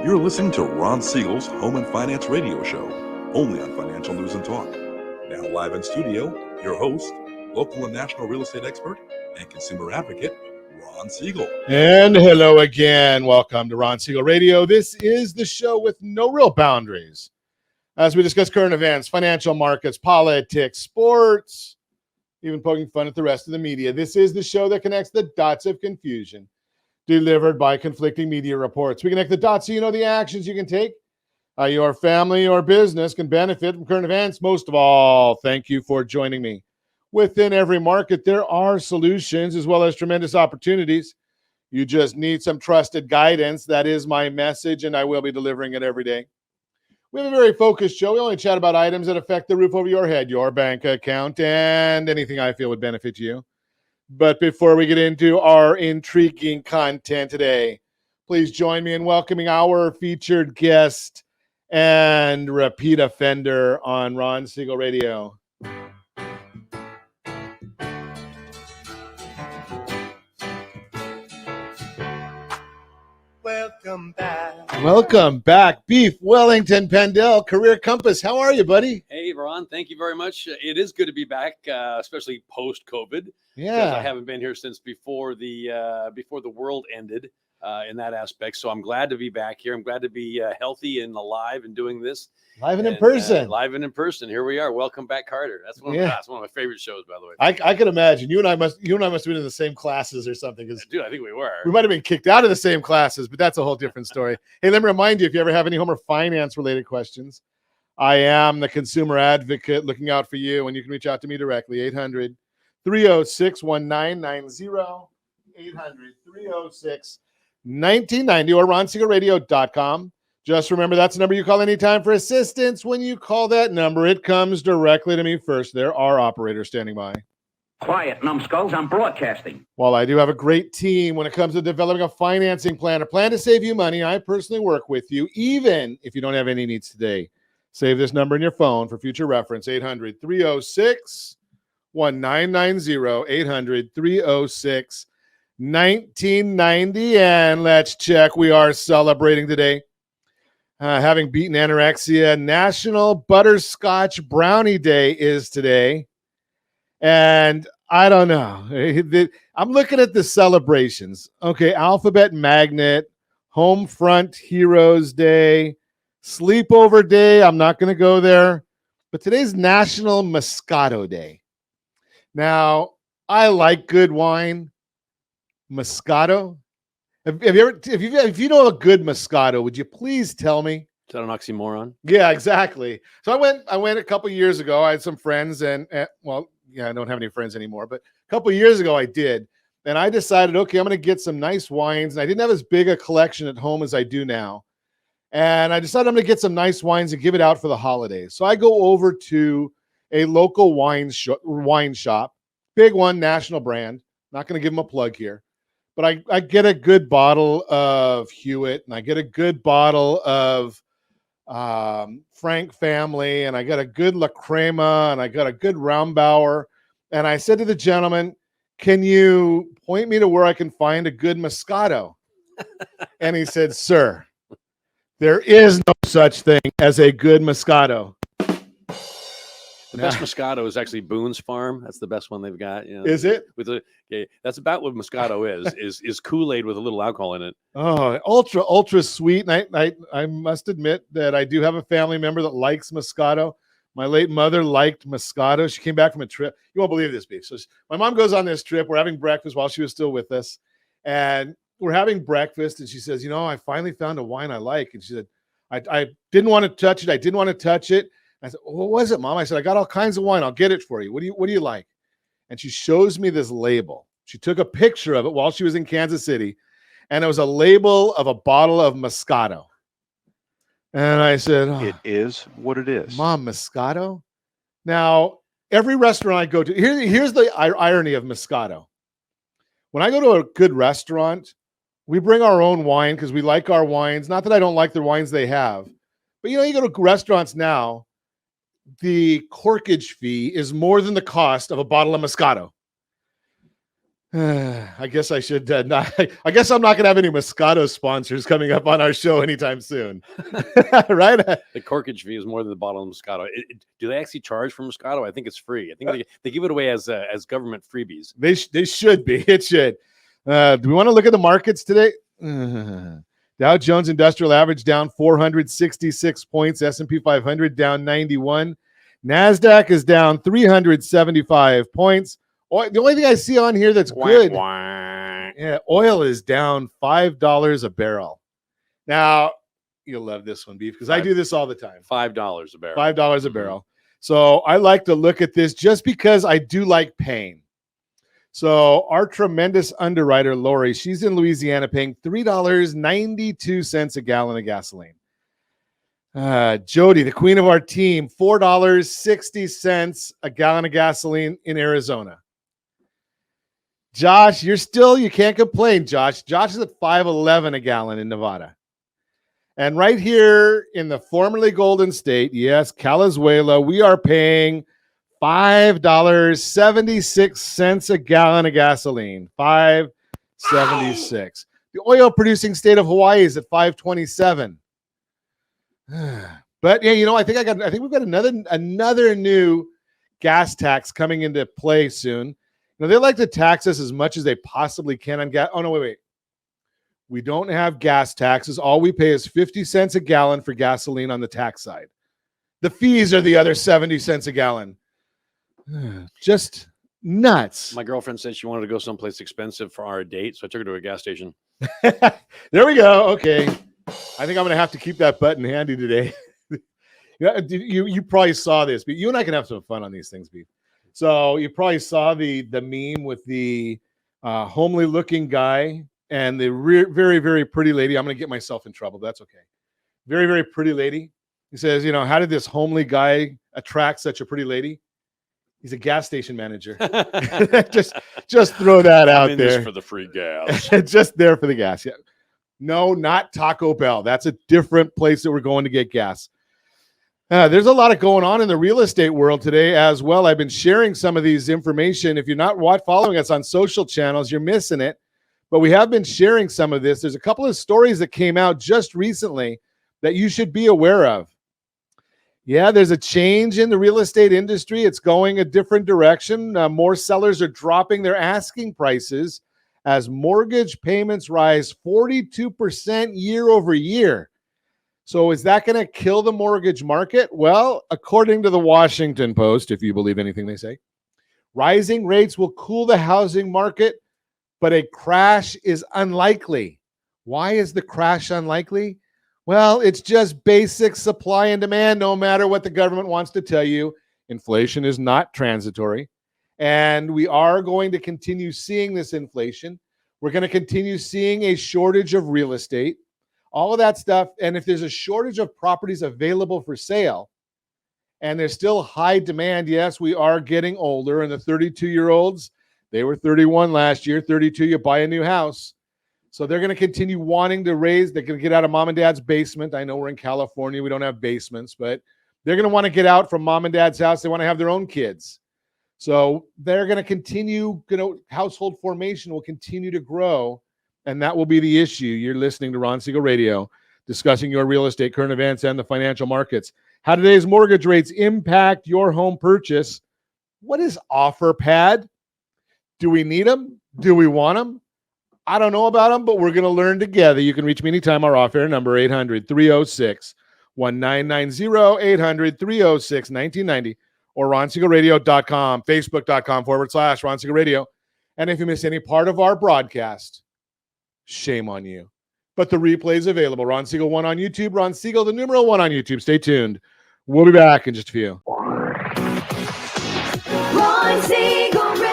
You're listening to Ron Siegel's Home and Finance Radio Show, only on Financial News and Talk. Now live in studio, your host, local and national real estate expert and consumer advocate, Ron Siegel. And hello again. Welcome to Ron Siegel Radio. This is the show with no real boundaries as we discuss current events, financial markets, politics, sports, even poking fun at the rest of the media. This is the show that connects the dots of confusion delivered by conflicting media reports. We connect the dots so you know the actions you can take. Your family or business can benefit from current events. Most of all, thank you for joining me. Within every market, there are solutions as well as tremendous opportunities. You just need some trusted guidance. That is my message, and I will be delivering it every day. We have a very focused show. We only chat about items that affect the roof over your head, your bank account, and anything I feel would benefit you. But before we get into our intriguing content today, please join me in welcoming our featured guest and repeat offender on Ron Siegel Radio. Welcome back, Beef Wellington Pendell, Career Compass. How are you, buddy? Hey, Ron. Thank you very much. It is good to be back, especially post-COVID. Yeah, I haven't been here since before the world ended in that aspect. So I'm glad to be back here. I'm glad to be healthy and alive and doing this. Live and in person. Live and in person. Here we are. Welcome back, Carter. That's one of my favorite shows, by the way. I can imagine. You and I must have been in the same classes or something. Dude, I think we were. We might have been kicked out of the same classes, but that's a whole different story. Hey, let me remind you, if you ever have any home or finance related questions, I am the consumer advocate looking out for you, and you can reach out to me directly, 800-306-1990, 800-306-1990, or ronsiegelradio.com. Just remember, that's the number you call anytime for assistance. When you call that number, it comes directly to me first. There are operators standing by. Quiet, numbskulls, I'm broadcasting. While I do have a great team when it comes to developing a financing plan, a plan to save you money, I personally work with you, even if you don't have any needs today. Save this number in your phone for future reference, 800-306-1990, 800-306-1990. And let's check. We are celebrating today. Having beaten anorexia, National Butterscotch Brownie Day is today. And I don't know. I'm looking at the celebrations. Okay, Alphabet Magnet, Homefront Heroes Day, Sleepover Day. I'm not going to go there. But today's National Moscato Day. Now, I like good wine. Moscato. If you know a good Moscato, would you please tell me? Is that an oxymoron? Yeah, exactly. So I went a couple years ago. I had some friends, and I don't have any friends anymore, but a couple years ago I did, and I decided, okay, I'm going to get some nice wines, and I didn't have as big a collection at home as I do now, and I decided I'm going to get some nice wines and give it out for the holidays. So I go over to a local wine shop, big one, national brand. Not going to give them a plug here. But I get a good bottle of Hewitt, and I get a good bottle of Frank Family, and I got a good La Crema, and I got a good Raumbauer. And I said to the gentleman, can you point me to where I can find a good Moscato? And he said, sir, there is no such thing as a good Moscato. The best Moscato is actually Boone's Farm. That's the best one they've got. You know, is it? That's about what Moscato is Kool-Aid with a little alcohol in it. Oh, ultra sweet. And I must admit that I do have a family member that likes Moscato. My late mother liked Moscato. She came back from a trip. You won't believe this, Beef. So my mom goes on this trip. We're having breakfast while she was still with us. And we're having breakfast. And she says, I finally found a wine I like. And she said, I didn't want to touch it. I didn't want to touch it. I said, what was it, Mom? I said, I got all kinds of wine. I'll get it for you. What do you like? And she shows me this label. She took a picture of it while she was in Kansas City, and it was a label of a bottle of Moscato. And I said, it is what it is. Mom, Moscato? Now, every restaurant I go to, here's the irony of Moscato. When I go to a good restaurant, we bring our own wine because we like our wines. Not that I don't like the wines they have. But, you go to restaurants now, the corkage fee is more than the cost of a bottle of Moscato. I guess I should not. I guess I'm not going to have any Moscato sponsors coming up on our show anytime soon, right? The corkage fee is more than the bottle of Moscato. Do they actually charge for Moscato? I think it's free. I think they give it away as government freebies. They should be. It should. Do we want to look at the markets today? Dow Jones Industrial Average down 466 points. S&P 500 down 91. NASDAQ is down 375 points. The only thing I see on here that's good, yeah, oil is down $5 a barrel. Now, you'll love this one, Beef, because I do this all the time. $5 a barrel. $5 a barrel. So I like to look at this just because I do like paying. So our tremendous underwriter, Lori, she's in Louisiana paying $3.92 a gallon of gasoline. Jody, the queen of our team, $4.60 a gallon of gasoline in Arizona. Josh, you can't complain, Josh. Josh is at $5.11 a gallon in Nevada. And right here in the formerly Golden State, yes, Calizuela, we are paying $5.76 a gallon of gasoline. $5.76. The oil producing state of Hawaii is at $5.27. But yeah, I think we've got another new gas tax coming into play soon. They like to tax us as much as they possibly can on gas. Oh no, wait. We don't have gas taxes. All we pay is 50 cents a gallon for gasoline on the tax side. The fees are the other 70 cents a gallon. Just nuts. My girlfriend said she wanted to go someplace expensive for our date, so I took her to a gas station. There we go. Okay. I think I'm going to have to keep that button handy today. You probably saw this, but you and I can have some fun on these things, Beef. So you probably saw the meme with the homely looking guy and the very, very pretty lady. I'm going to get myself in trouble. But that's okay. Very, very pretty lady. He says, how did this homely guy attract such a pretty lady? He's a gas station manager. just throw that out there. This for the free gas. Just there for the gas. Yeah. No, not Taco Bell. That's a different place that we're going to get gas. There's a lot of going on in the real estate world today as well. I've been sharing some of these information. If you're not following us on social channels, you're missing it. But we have been sharing some of this. There's a couple of stories that came out just recently that you should be aware of. Yeah, there's a change in the real estate industry. It's going a different direction. More sellers are dropping their asking prices as mortgage payments rise 42% year over year. So is that going to kill the mortgage market? Well, according to the Washington Post, if you believe anything they say, rising rates will cool the housing market, but a crash is unlikely. Why is the crash unlikely? Well, it's just basic supply and demand, no matter what the government wants to tell you. Inflation is not transitory, and we are going to continue seeing this inflation. We're going to continue seeing a shortage of real estate. All of that stuff. And if there's a shortage of properties available for sale and there's still high demand, yes, we are getting older. And the 32-year-olds, they were 31 last year, 32, you buy a new house. So they're going to continue wanting to raise. They're going to get out of mom and dad's basement. I know we're in California. We don't have basements, but they're going to want to get out from mom and dad's house. They want to have their own kids. So they're going to continue, household formation will continue to grow. And that will be the issue. You're listening to Ron Siegel Radio, discussing your real estate, current events, and the financial markets. How today's mortgage rates impact your home purchase. What is OfferPad? Do we need them? Do we want them? I don't know about them, but we're going to learn together. You can reach me anytime. Our off-air number, 800-306-1990, 800-306-1990, or RonSiegelRadio.com, Facebook.com/Ron Siegel Radio. And if you miss any part of our broadcast, shame on you. But the replay is available. Ron Siegel 1 on YouTube. Ron Siegel, the numeral 1 on YouTube. Stay tuned. We'll be back in just a few. Ron Siegel Radio.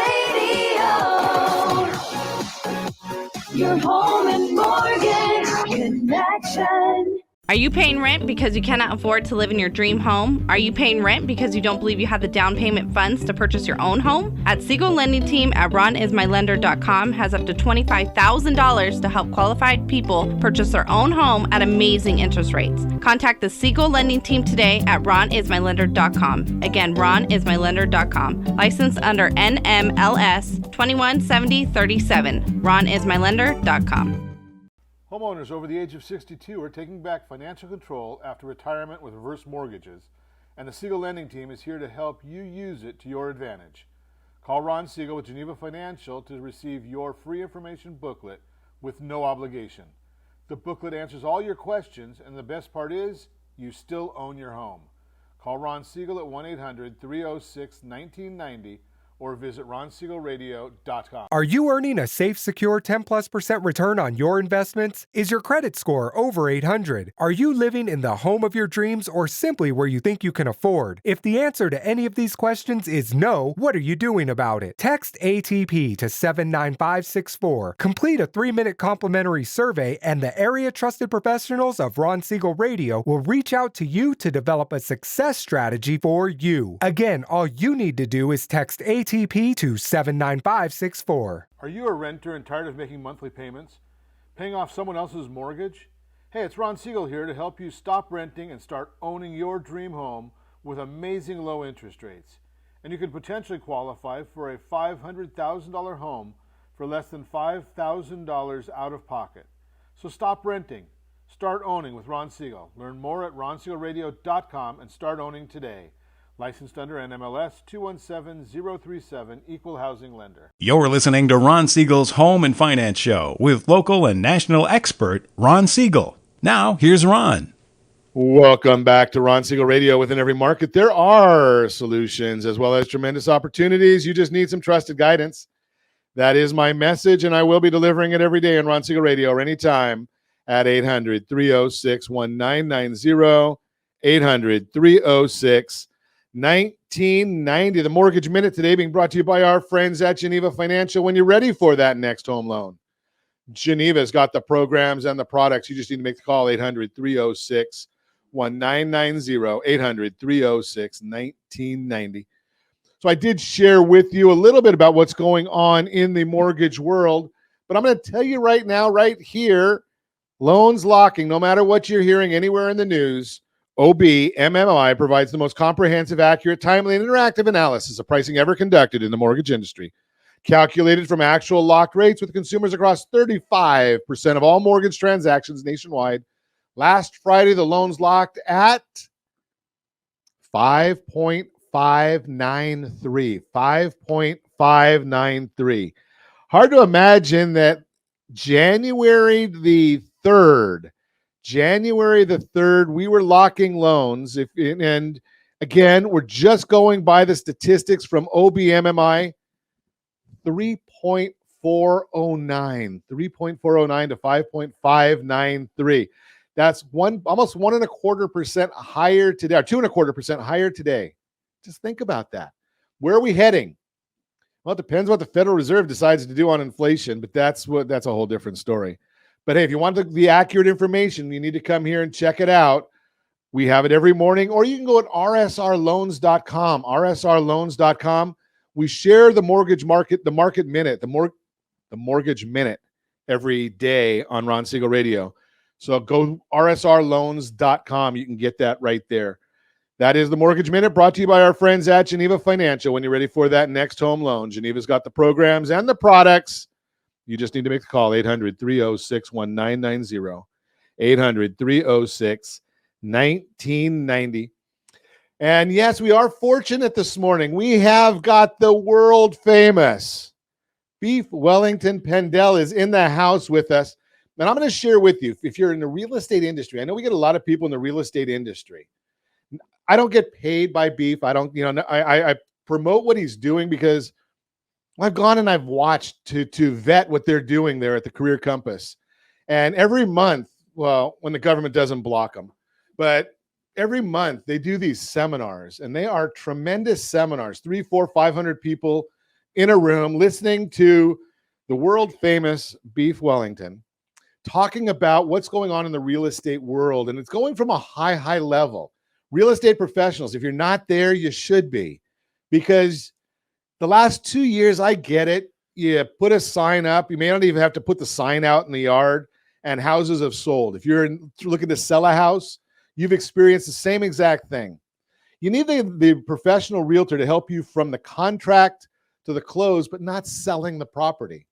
Your home and mortgage connection. Are you paying rent because you cannot afford to live in your dream home? Are you paying rent because you don't believe you have the down payment funds to purchase your own home? At Siegel Lending Team at ronismylender.com has up to $25,000 to help qualified people purchase their own home at amazing interest rates. Contact the Siegel Lending Team today at ronismylender.com. Again, ronismylender.com. Licensed under NMLS 217037. ronismylender.com. Homeowners over the age of 62 are taking back financial control after retirement with reverse mortgages, and the Siegel Lending Team is here to help you use it to your advantage. Call Ron Siegel with Geneva Financial to receive your free information booklet with no obligation. The booklet answers all your questions, and the best part is, you still own your home. Call Ron Siegel at 1-800-306-1990 or visit ronsiegelradio.com. Are you earning a safe, secure 10+% return on your investments? Is your credit score over 800? Are you living in the home of your dreams or simply where you think you can afford? If the answer to any of these questions is no, what are you doing about it? Text ATP to 79564. Complete a 3-minute complimentary survey, and the area trusted professionals of Ron Siegel Radio will reach out to you to develop a success strategy for you. Again, all you need to do is text ATP to 79564. Are you a renter and tired of making monthly payments? Paying off someone else's mortgage? Hey, it's Ron Siegel here to help you stop renting and start owning your dream home with amazing low interest rates. And you could potentially qualify for a $500,000 home for less than $5,000 out of pocket. So stop renting. Start owning with Ron Siegel. Learn more at ronsiegelradio.com and start owning today. Licensed under NMLS 217037, Equal Housing Lender. You're listening to Ron Siegel's Home and Finance Show with local and national expert Ron Siegel. Now, here's Ron. Welcome back to Ron Siegel Radio. Within every market, there are solutions as well as tremendous opportunities. You just need some trusted guidance. That is my message, and I will be delivering it every day on Ron Siegel Radio or anytime at 800-306-1990, 800-306-1990. 1990. The Mortgage Minute today being brought to you by our friends at Geneva Financial. When you're ready for that next home loan, Geneva's got the programs and the products. You just need to make the call, 800-306-1990, 800-306-1990. So I did share with you a little bit about what's going on in the mortgage world, but I'm going to tell you right now, right here, loans locking, no matter what you're hearing anywhere in the news, OBMMI provides the most comprehensive, accurate, timely, and interactive analysis of pricing ever conducted in the mortgage industry. Calculated from actual locked rates with consumers across 35% of all mortgage transactions nationwide. Last Friday, the loans locked at 5.593. 5.593. Hard to imagine that January the 3rd, we were locking loans. And again, we're just going by the statistics from OBMMI, 3.409 to 5.593. That's almost 1.25% higher today, or 2.25% higher today. Just think about that. Where are we heading? Well, it depends what the Federal Reserve decides to do on inflation, but that's a whole different story. But hey, if you want the accurate information, you need to come here and check it out. We have it every morning, or you can go at rsrloans.com, rsrloans.com. We share the mortgage market, the market minute, the mortgage minute every day on Ron Siegel Radio. So go rsrloans.com. You can get that right there. That is the Mortgage Minute, brought to you by our friends at Geneva Financial. When you're ready for that next home loan, Geneva's got the programs and the products. You just need to make the call, 800-306-1990, 800-306-1990. And yes, we are fortunate this morning. We have got the world famous Beef Wellington Pendell is in the house with us. And I'm going to share with you, if you're in the real estate industry, I know we get a lot of people in the real estate industry. I don't get paid by Beef. I promote what he's doing because I've gone and I've watched to vet what they're doing there at the Career Compass. And every month, well, when the government doesn't block them, but every month they do these seminars, and they are tremendous seminars, 300, 400, 500 people in a room listening to the world famous Beef Wellington talking about what's going on in the real estate world. And it's going from a high level. Real estate professionals, if you're not there, you should be. Because the last 2 years, I get it. You put a sign up. You may not even have to put the sign out in the yard, and houses have sold. If you're looking to sell a house, you've experienced the same exact thing. You need the professional realtor to help you from the contract to the close, but not selling the property.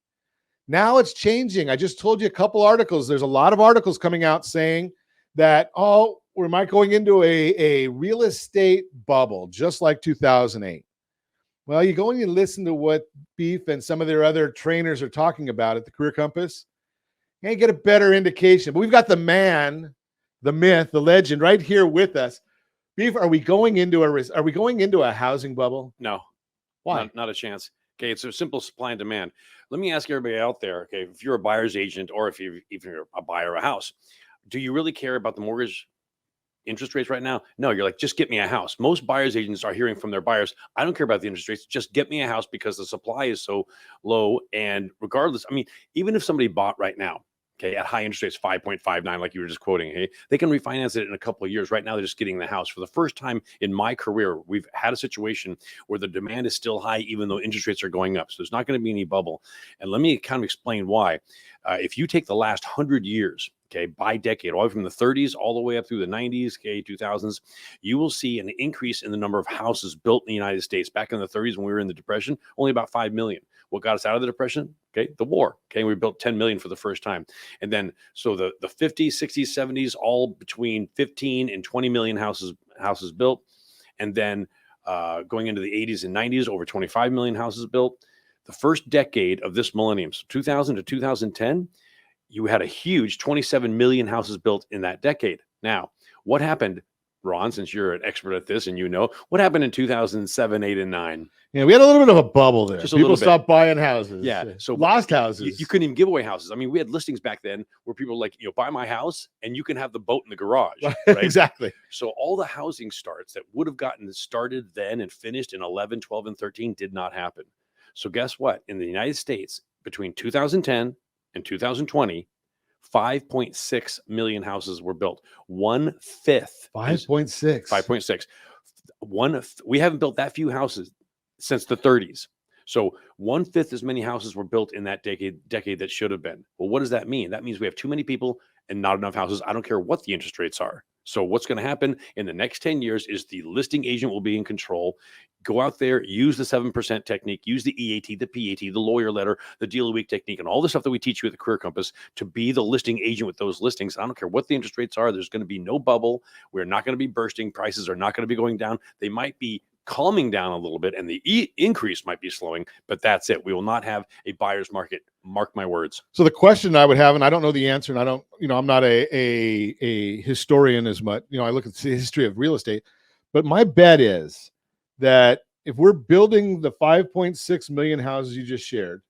Now it's changing. I just told you a couple articles. There's a lot of articles coming out saying that, we might going into a real estate bubble, just like 2008. Well, you go and you listen to what Beef and some of their other trainers are talking about at the Career Compass, and you get a better indication. But we've got the man, the myth, the legend right here with us. Beef, are we going into a housing bubble? No. Why? Not a chance. Okay, it's a simple supply and demand. Let me ask everybody out there, okay, if you're a buyer's agent or if you're a buyer of a house, do you really care about the mortgage interest rates right now? No, you're like, just get me a house. Most buyer's agents are hearing from their buyers, I don't care about the interest rates, just get me a house because the supply is so low. And regardless, I mean, even if somebody bought right now, okay, at high interest rates, 5.59, like you were just quoting, hey, they can refinance it in a couple of years. Right now, they're just getting the house. For the first time in my career, we've had a situation where the demand is still high, even though interest rates are going up. So there's not going to be any bubble. And let me kind of explain why. If you take the last 100 years, okay, by decade, all the way from the 30s all the way up through the 90s, okay, 2000s, you will see an increase in the number of houses built in the United States. Back in the 30s, when we were in the Depression, only about 5 million. What got us out of the Depression? Okay, the war. Okay, we built 10 million for the first time. And then, so the 50s, 60s, 70s, all between 15 and 20 million houses built. And then going into the 80s and 90s, over 25 million houses built. The first decade of this millennium, so 2000 to 2010, you had a huge 27 million houses built in that decade. Now, what happened, Ron, since you're an expert at this and you know, what happened in 2007, 8, and 9? Yeah, we had a little bit of a bubble there. Just a People little bit. stopped buying houses. Yeah, so lost houses. You couldn't even give away houses. I mean, we had listings back then where people were like, buy my house and you can have the boat in the garage. Right? Exactly. So all the housing starts that would have gotten started then and finished in 11, 12, and 13 did not happen. So guess what? In the United States, between 2010 and 2020, 5.6 million houses were built. 1/5. 5.6. 5.6. We haven't built that few houses since the 30s. So 1/5 as many houses were built in that decade that should have been. Well, what does that mean? That means we have too many people and not enough houses. I don't care what the interest rates are. So what's going to happen in the next 10 years is the listing agent will be in control. Go out there, use the 7% technique, use the EAT, the PAT, the lawyer letter, the deal of the week technique, and all the stuff that we teach you at the Career Compass to be the listing agent with those listings. I don't care what the interest rates are. There's going to be no bubble. We're not going to be bursting. Prices are not going to be going down. They might be calming down a little bit and the increase might be slowing, but that's it. We will not have a buyer's market. Mark my words. So the question I would have, and I don't know the answer, and I don't, I'm not a historian as much, I look at the history of real estate, but my bet is that if we're building the 5.6 million houses you just shared,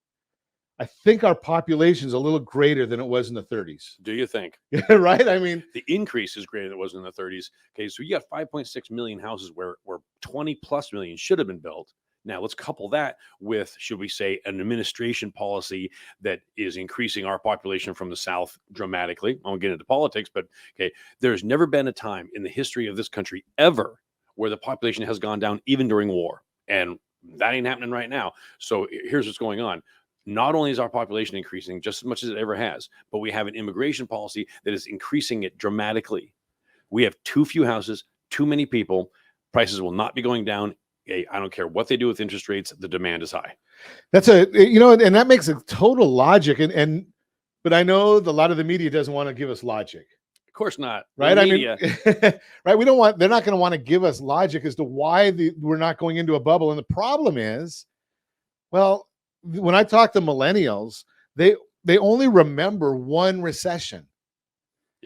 I think our population is a little greater than it was in the 30s. Do you think? Yeah, right? I mean, the increase is greater than it was in the 30s. Okay, so you got 5.6 million houses where 20 plus million should have been built. Now let's couple that with, should we say, an administration policy that is increasing our population from the South dramatically. I won't get into politics, but okay, there's never been a time in the history of this country ever where the population has gone down, even during war. And that ain't happening right now. So here's what's going on. Not only is our population increasing just as much as it ever has, but we have an immigration policy that is increasing it dramatically. We have too few houses, too many people. Prices will not be going down. I don't care what they do with interest rates. The demand is high. That's and that makes a total logic. But I know a lot of the media doesn't want to give us logic. Of course not. Right. I mean, right. They're not going to want to give us logic as to why we're not going into a bubble. And the problem is, well, when I talk to millennials, they only remember one recession.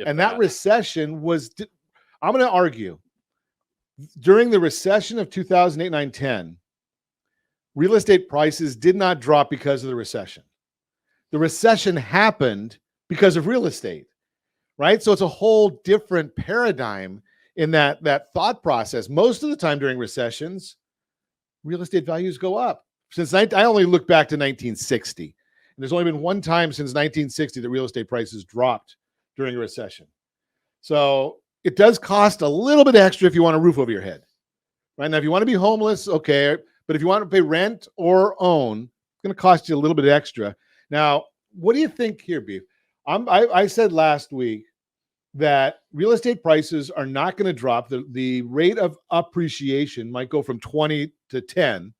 And that recession was, I'm going to argue, during the recession of 2008, 9, 10, real estate prices did not drop because of the recession. The recession happened because of real estate, right? So it's a whole different paradigm in that thought process. Most of the time during recessions, real estate values go up. Since I only look back to 1960, And there's only been one time since 1960 that real estate prices dropped during a recession. So it does cost a little bit extra if you want a roof over your head. Right now, if you want to be homeless, okay. But if you want to pay rent or own, it's going to cost you a little bit extra. Now, what do you think here, Beef? I said last week that real estate prices are not going to drop. The rate of appreciation might go from 20 to 10,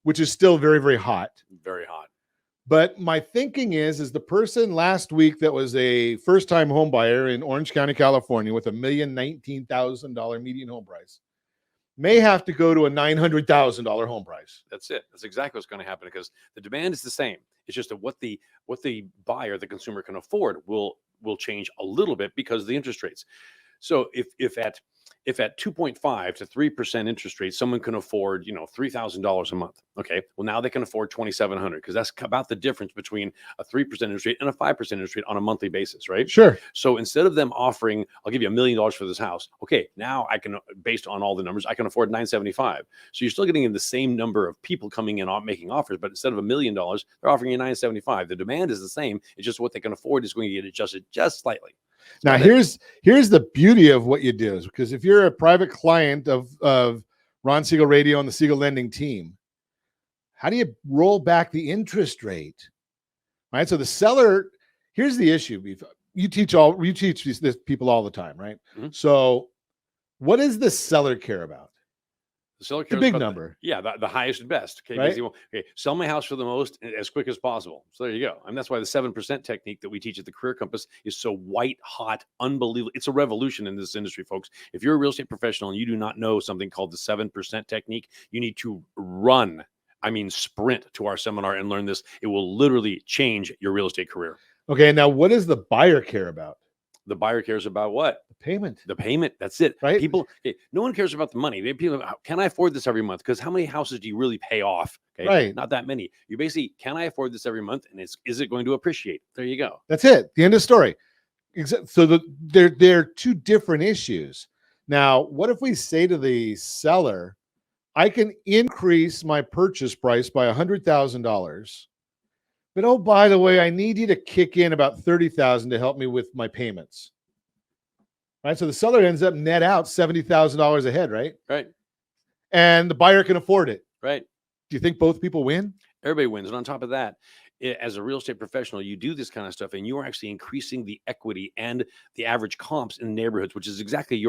which is still very, very hot. Very hot. But my thinking is the person last week that was a first-time home buyer in Orange County, California, with $1,019,000 median home price may have to go to a $900,000 home price. That's it. That's exactly what's going to happen because the demand is the same. It's just that what the buyer, the consumer, can afford will change a little bit because of the interest rates. So if at 2.5 to 3% interest rate, someone can afford, $3,000 a month. Okay. Well, now they can afford $2,700 because that's about the difference between a 3% interest rate and a 5% interest rate on a monthly basis, right? Sure. So instead of them offering, I'll give you $1 million for this house. Okay. Now I can, based on all the numbers, I can afford $975. So you're still getting in the same number of people coming in making offers, but instead of $1 million, they're offering you $975. The demand is the same. It's just what they can afford is going to get adjusted just slightly. Now, here's the beauty of what you do is because if you're a private client of Ron Siegel Radio and the Siegel Lending team, how do you roll back the interest rate? Right. So the seller, here's the issue. You teach these people all the time, right? Mm-hmm. So what does the seller care about? The seller cares the big about number. The highest and best. Okay, right? Okay, sell my house for the most as quick as possible. So there you go. And that's why the 7% technique that we teach at the Career Compass is so white hot, unbelievable. It's a revolution in this industry, folks. If you're a real estate professional and you do not know something called the 7% technique, you need to sprint to our seminar and learn this. It will literally change your real estate career. Okay, now what does the buyer care about? The buyer cares about what? The payment. The payment. That's it. Right. People, no one cares about the money. People, can I afford this every month? Because how many houses do you really pay off? Okay. Right. Not that many. You basically, can I afford this every month? And is it going to appreciate? There you go. That's it. The end of story. So they're two different issues. Now, what if we say to the seller, I can increase my purchase price by $100,000. But oh, by the way, I need you to kick in about $30,000 to help me with my payments. Right. So the seller ends up net out $70,000 ahead, right? Right. And the buyer can afford it. Right. Do you think both people win? Everybody wins. And on top of that, as a real estate professional, you do this kind of stuff and you are actually increasing the equity and the average comps in neighborhoods, which is exactly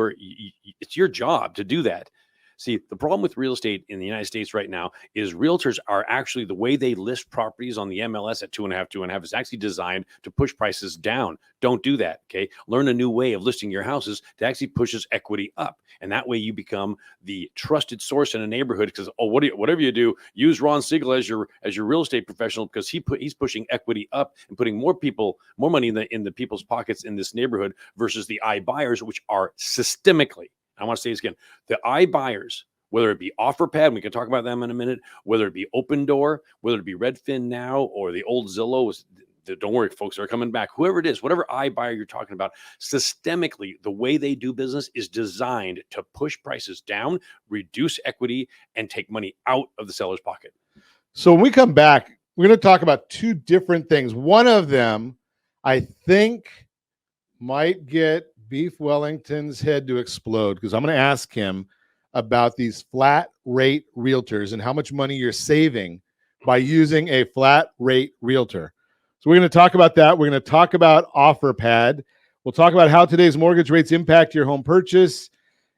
it's your job to do that. See, the problem with real estate in the United States right now is realtors are actually, the way they list properties on the MLS at 2.5 is actually designed to push prices down. Don't do that, okay? Learn a new way of listing your houses that actually pushes equity up. And that way you become the trusted source in a neighborhood because, whatever you do, use Ron Siegel as your real estate professional because he's pushing equity up and putting more money in the people's pockets in this neighborhood versus the iBuyers, which are systemically, I want to say this again, the iBuyers, whether it be OfferPad, we can talk about them in a minute, whether it be Open Door, whether it be Redfin Now, or the old Zillow, don't worry, folks, they're coming back. Whoever it is, whatever iBuyer you're talking about, systemically, the way they do business is designed to push prices down, reduce equity, and take money out of the seller's pocket. So when we come back, we're going to talk about two different things. One of them, I think, might get Beef Wellington's head to explode because I'm going to ask him about these flat rate realtors and how much money you're saving by using a flat rate realtor. So we're going to talk about that. We're going to talk about OfferPad. We'll talk about how today's mortgage rates impact your home purchase.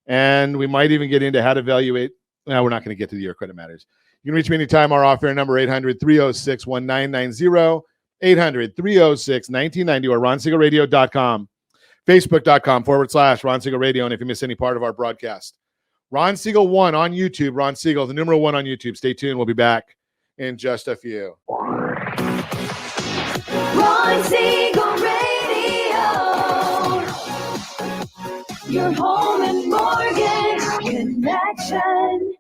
And we might even get into how to evaluate. No, we're not going to get to the Your Credit Matters. You can reach me anytime. Our offer number 800-306-1990, 800-306-1990, or ronsiegelradio.com. Facebook.com/Ron Siegel Radio. And if you miss any part of our broadcast, Ron Siegel 1 on YouTube, Ron Siegel, the numeral 1 on YouTube. Stay tuned. We'll be back in just a few. Ron Siegel Radio, your home and mortgage connection.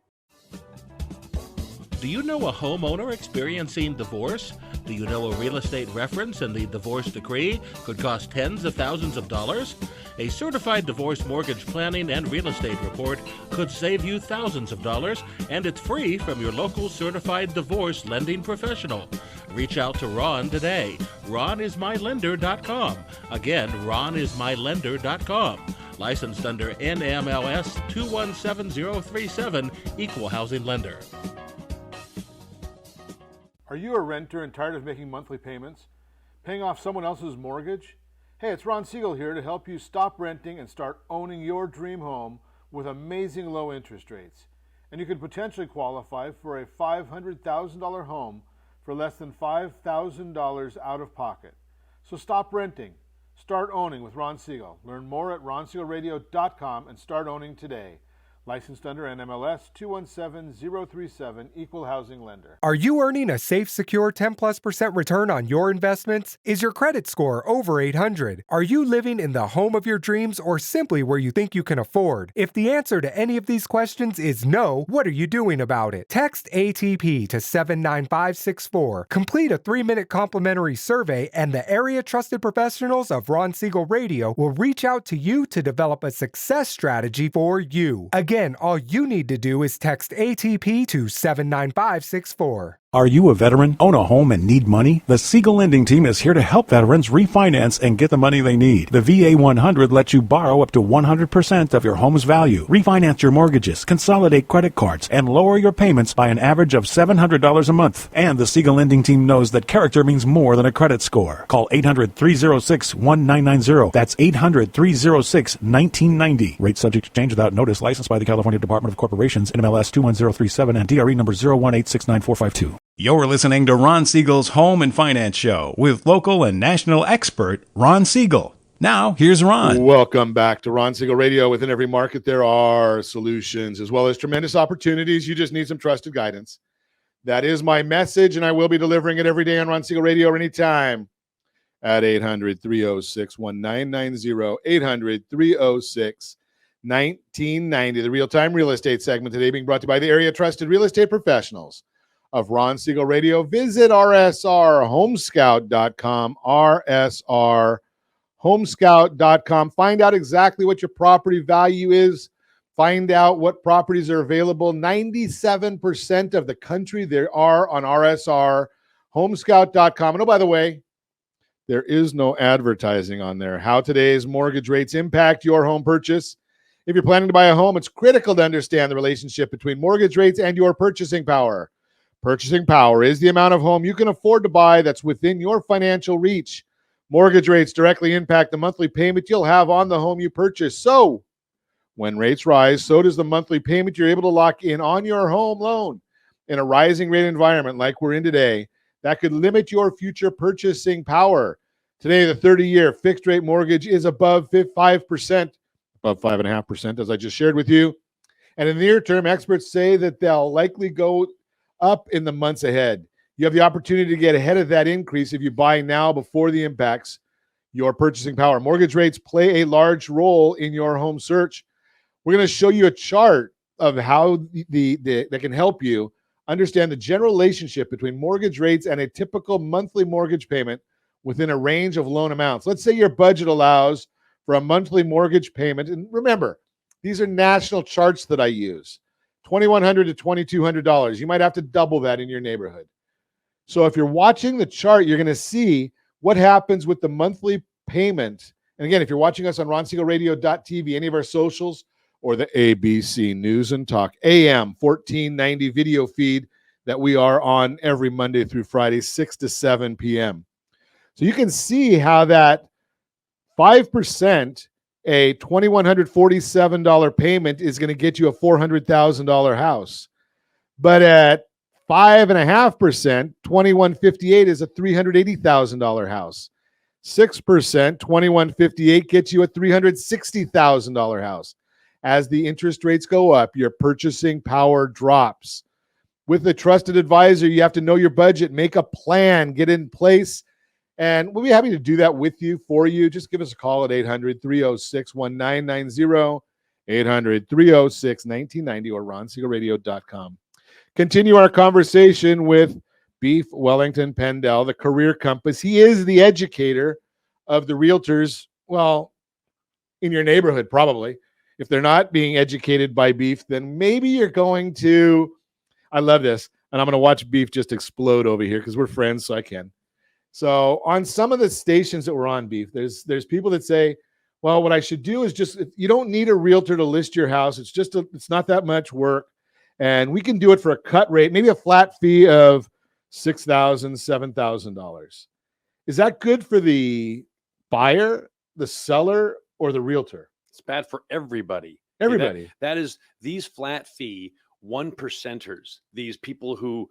Do you know a homeowner experiencing divorce? Do you know a real estate reference and the divorce decree could cost tens of thousands of dollars? A certified divorce mortgage planning and real estate report could save you thousands of dollars, and it's free from your local certified divorce lending professional. Reach out to Ron today. RonIsMyLender.com. Again, RonIsMyLender.com. Licensed under NMLS 217037, Equal Housing Lender. Are you a renter and tired of making monthly payments? Paying off someone else's mortgage? Hey, it's Ron Siegel here to help you stop renting and start owning your dream home with amazing low interest rates. And you could potentially qualify for a $500,000 home for less than $5,000 out of pocket. So stop renting. Start owning with Ron Siegel. Learn more at ronsiegelradio.com and start owning today. Licensed under NMLS 217037, Equal Housing Lender. Are you earning a safe, secure 10+% return on your investments? Is your credit score over 800? Are you living in the home of your dreams or simply where you think you can afford? If the answer to any of these questions is no, what are you doing about it? Text ATP to 79564. Complete a 3-minute complimentary survey, and the area trusted professionals of Ron Siegel Radio will reach out to you to develop a success strategy for you. Again, all you need to do is text ATP to 79564. Are you a veteran, own a home, and need money? The Siegel Lending Team is here to help veterans refinance and get the money they need. The VA 100 lets you borrow up to 100% of your home's value, refinance your mortgages, consolidate credit cards, and lower your payments by an average of $700 a month. And the Siegel Lending Team knows that character means more than a credit score. Call 800-306-1990. That's 800-306-1990. Rate subject to change without notice. Licensed by the California Department of Corporations, NMLS 21037, and DRE number 018694452. You're listening to Ron Siegel's Home and Finance Show with local and national expert Ron Siegel. Now, here's Ron. Welcome back to Ron Siegel Radio. Within every market, there are solutions as well as tremendous opportunities. You just need some trusted guidance. That is my message, and I will be delivering it every day on Ron Siegel Radio anytime at 800-306-1990, 800-306-1990. The real-time real estate segment today being brought to you by the area trusted real estate professionals of Ron Siegel Radio. Visit rsrhomescout.com, rsrhomescout.com. Find out exactly what your property value is. Find out what properties are available. 97% of the country there are on rsrhomescout.com. And oh, by the way, there is no advertising on there. How today's mortgage rates impact your home purchase. If you're planning to buy a home, it's critical to understand the relationship between mortgage rates and your purchasing power. Purchasing power is the amount of home you can afford to buy that's within your financial reach. Mortgage rates directly impact the monthly payment you'll have on the home you purchase. So, when rates rise, so does the monthly payment you're able to lock in on your home loan. In a rising rate environment like we're in today, that could limit your future purchasing power. Today, the 30-year fixed rate mortgage is above 5%, above 5.5%, as I just shared with you. And in the near term, experts say that they'll likely go up in the months ahead. You have the opportunity to get ahead of that increase if you buy now before the impacts your purchasing power. Mortgage rates play a large role in your home search. We're going to show you a chart of how that can help you understand the general relationship between mortgage rates and a typical monthly mortgage payment within a range of loan amounts. Let's say your budget allows for a monthly mortgage payment. And remember, these are national charts that I use. $2,100 to $2,200. You might have to double that in your neighborhood. So if you're watching the chart, you're going to see what happens with the monthly payment. And again, if you're watching us on RonSiegelRadio.tv, any of our socials, or the ABC News and Talk AM 1490 video feed that we are on every Monday through Friday, 6 to 7 p.m. So you can see how that 5%, a $2,147 payment is going to get you a $400,000 house. But at 5.5%, $2,158 is a $380,000 house. 6%, $2,158 gets you a $360,000 house. As the interest rates go up, your purchasing power drops. With a trusted advisor, you have to know your budget, make a plan, get in place, and we'll be happy to do that with you, for you. Just give us a call at 800-306-1990, 800-306-1990, or RonSiegelRadio.com. continue our conversation with Beef Wellington Pendell, the career compass. He is the educator of the realtors, well, in your neighborhood, probably. If they're not being educated by Beef, then maybe you're going to, I love this, and I'm going to watch Beef just explode over here because we're friends, so I can. So on some of the stations that we're on, Beef, there's people that say, well, what I should do is just, you don't need a realtor to list your house. It's not that much work. And we can do it for a cut rate, maybe a flat fee of $6,000, $7,000. Is that good for the buyer, the seller, or the realtor? It's bad for everybody. Everybody. That is these flat fee 1%ers, these people who,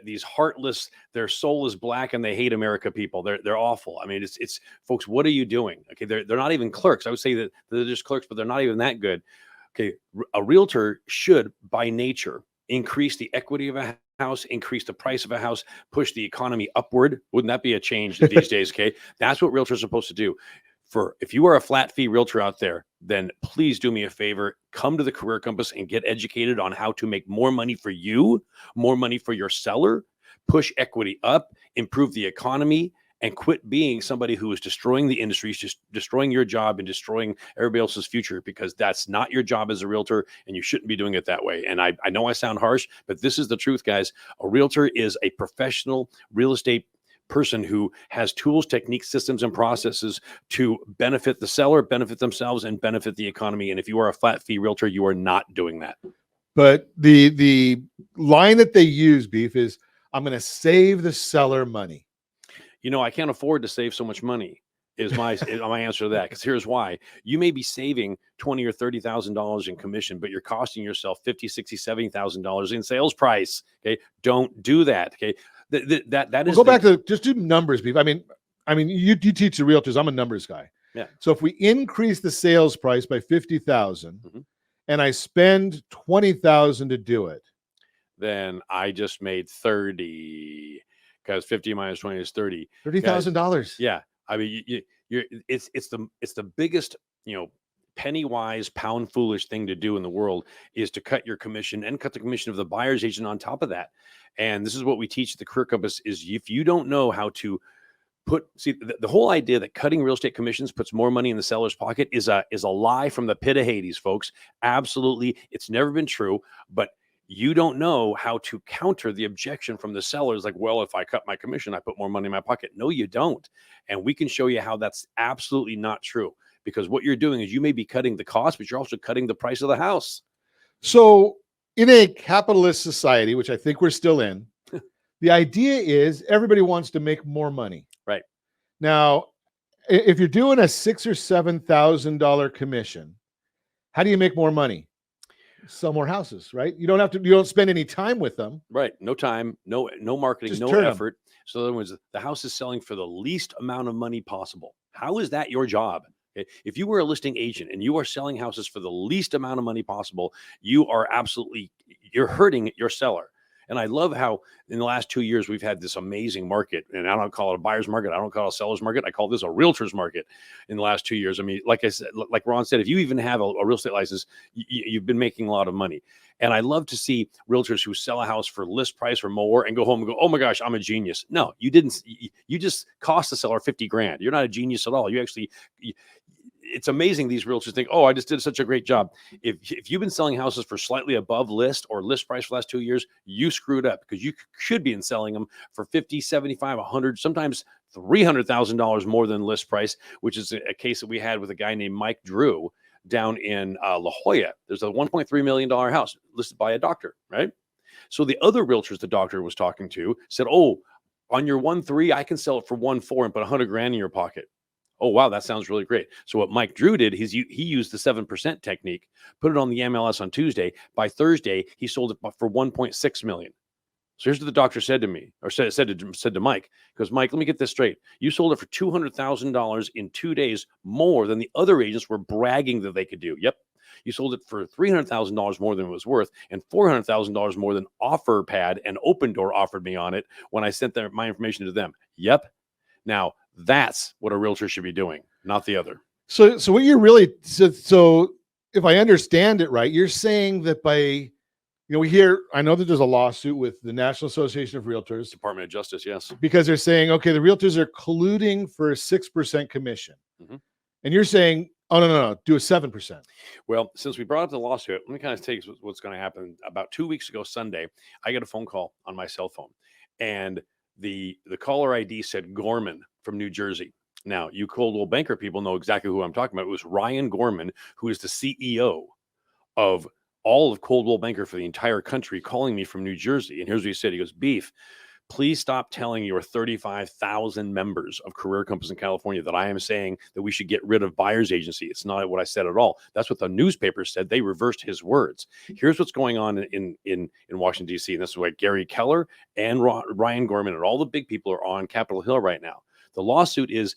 these heartless, their soul is black and they hate America people. They're awful. I mean, it's folks, what are you doing? Okay, they're not even clerks. I would say that they're just clerks, but they're not even that good. Okay, a realtor should, by nature, increase the equity of a house, increase the price of a house, push the economy upward. Wouldn't that be a change these days? Okay, that's what realtors are supposed to do. If you are a flat fee realtor out there, then please do me a favor, come to the Career Compass and get educated on how to make more money for you, more money for your seller, push equity up, improve the economy, and quit being somebody who is destroying the industry, just destroying your job and destroying everybody else's future, because that's not your job as a realtor and you shouldn't be doing it that way. And I know I sound harsh, but this is the truth, guys. A realtor is a professional real estate person who has tools, techniques, systems, and processes to benefit the seller, benefit themselves, and benefit the economy. And if you are a flat fee realtor, you are not doing that. But the line that they use, Beef, is I'm going to save the seller money. You know, I can't afford to save so much money. Is my answer to that? Because here's why: you may be saving $20,000 or $30,000 in commission, but you're costing yourself $50,000, $60,000, $70,000 in sales price. Okay, don't do that. Okay, that is. Go back to just do numbers, Beef. I mean, you teach the realtors. I'm a numbers guy. Yeah. So if we increase the sales price by 50,000, and I spend 20,000 to do it, then I just made 30. Because 50 minus 20 is 30. $30,000. Yeah, I mean, it's the biggest, penny wise, pound foolish thing to do in the world is to cut your commission and cut the commission of the buyer's agent on top of that. And this is what we teach at the Career Compass: is if you don't know how to the whole idea that cutting real estate commissions puts more money in the seller's pocket is a lie from the pit of Hades, folks. Absolutely, it's never been true, but you don't know how to counter the objection from the sellers. Like, well, if I cut my commission, I put more money in my pocket. No, you don't. And we can show you how that's absolutely not true, because what you're doing is you may be cutting the cost, but you're also cutting the price of the house. So in a capitalist society, which I think we're still in, the idea is everybody wants to make more money. Right. Now, if you're doing a $6,000 or $7,000 commission, how do you make more money? Sell more houses, right? You don't spend any time with them. Right. No time, no marketing, Just no turn 'em. effort. So in other words, the house is selling for the least amount of money possible. How is that your job? Okay? If you were a listing agent and you are selling houses for the least amount of money possible, you're hurting your seller. And I love how in the last 2 years, we've had this amazing market, and I don't call it a buyer's market. I don't call it a seller's market. I call this a realtor's market in the last 2 years. I mean, like I said, like Ron said, if you even have a real estate license, you've been making a lot of money. And I love to see realtors who sell a house for list price or more and go home and go, oh my gosh, I'm a genius. No, you didn't. You just cost the seller 50 grand. You're not a genius at all. It's amazing these realtors think, oh, I just did such a great job. If you've been selling houses for slightly above list or list price for the last 2 years, you screwed up, because you should be selling them for 50, 75, 100, sometimes $300,000 more than list price, which is a case that we had with a guy named Mike Drew down in La Jolla. There's a $1.3 million house listed by a doctor, right? So the other realtors the doctor was talking to said, oh, on your 1.3, I can sell it for 1.4 and put 100 grand in your pocket. Oh, wow, that sounds really great. So what Mike Drew did, he used the 7% technique, put it on the MLS on Tuesday. By Thursday, he sold it for 1.6 million. So here's what the doctor said to me, or said to Mike. He goes, Mike, let me get this straight. You sold it for $200,000 in 2 days, more than the other agents were bragging that they could do. Yep. You sold it for $300,000 more than it was worth, and $400,000 more than OfferPad and Open Door offered me on it when I sent my information to them. Yep. Now, that's what a realtor should be doing, not the other. So what you're really, so if I understand it right, you're saying that by, I know that there's a lawsuit with the National Association of Realtors, Department of Justice, yes. because they're saying, okay, the realtors are colluding for a 6% commission. Mhm. And you're saying, oh, no, do a 7%. Well, since we brought up the lawsuit, let me kind of take what's going to happen. About 2 weeks ago, Sunday, I got a phone call on my cell phone, and the caller ID said Gorman from New Jersey. Now, you Coldwell Banker people know exactly who I'm talking about. It was Ryan Gorman, who is the CEO of all of Coldwell Banker for the entire country, calling me from New Jersey. And here's what he said. He goes, Beef, please stop telling your 35,000 members of Career Compass in California that I am saying that we should get rid of buyer's agency. It's not what I said at all. That's what the newspaper said. They reversed his words. Here's what's going on in Washington, D.C. And this is why Gary Keller and Ryan Gorman and all the big people are on Capitol Hill right now. The lawsuit is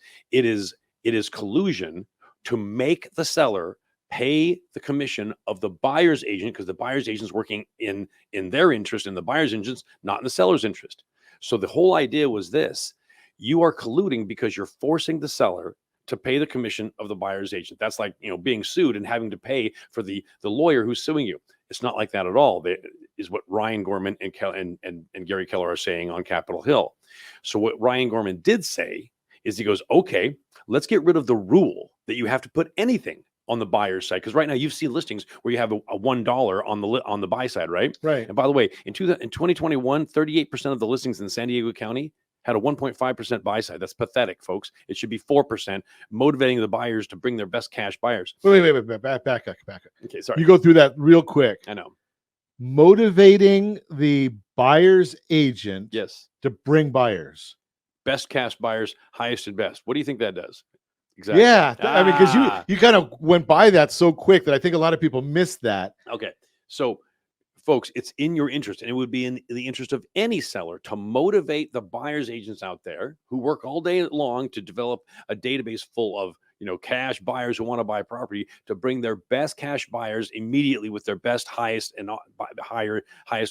collusion to make the seller pay the commission of the buyer's agent, because the buyer's agent is working in their interest, in the buyer's interest, not in the seller's interest. So the whole idea was this: you are colluding because you're forcing the seller to pay the commission of the buyer's agent. That's like, being sued and having to pay for the lawyer who's suing you. It's not like that at all. That is what Ryan Gorman and Gary Keller are saying on Capitol Hill. So what Ryan Gorman did say is he goes, okay, let's get rid of the rule that you have to put anything on the buyer's side, because right now you see listings where you have a $1 on the buy side, right? Right. And by the way, in 2021, 38% of the listings in San Diego County had a 1.5% buy side. That's pathetic, folks. It should be 4%, motivating the buyers to bring their best cash buyers. Wait, back up. Okay, sorry. You go through that real quick. I know. Motivating the buyer's agent, Yes, to bring buyers. Best cash buyers, highest and best. What do you think that does? Exactly. Yeah, I mean, because you kind of went by that so quick that I think a lot of people missed that. Okay, so folks, it's in your interest, and it would be in the interest of any seller to motivate the buyer's agents out there who work all day long to develop a database full of cash buyers who want to buy property, to bring their best cash buyers immediately with their best, highest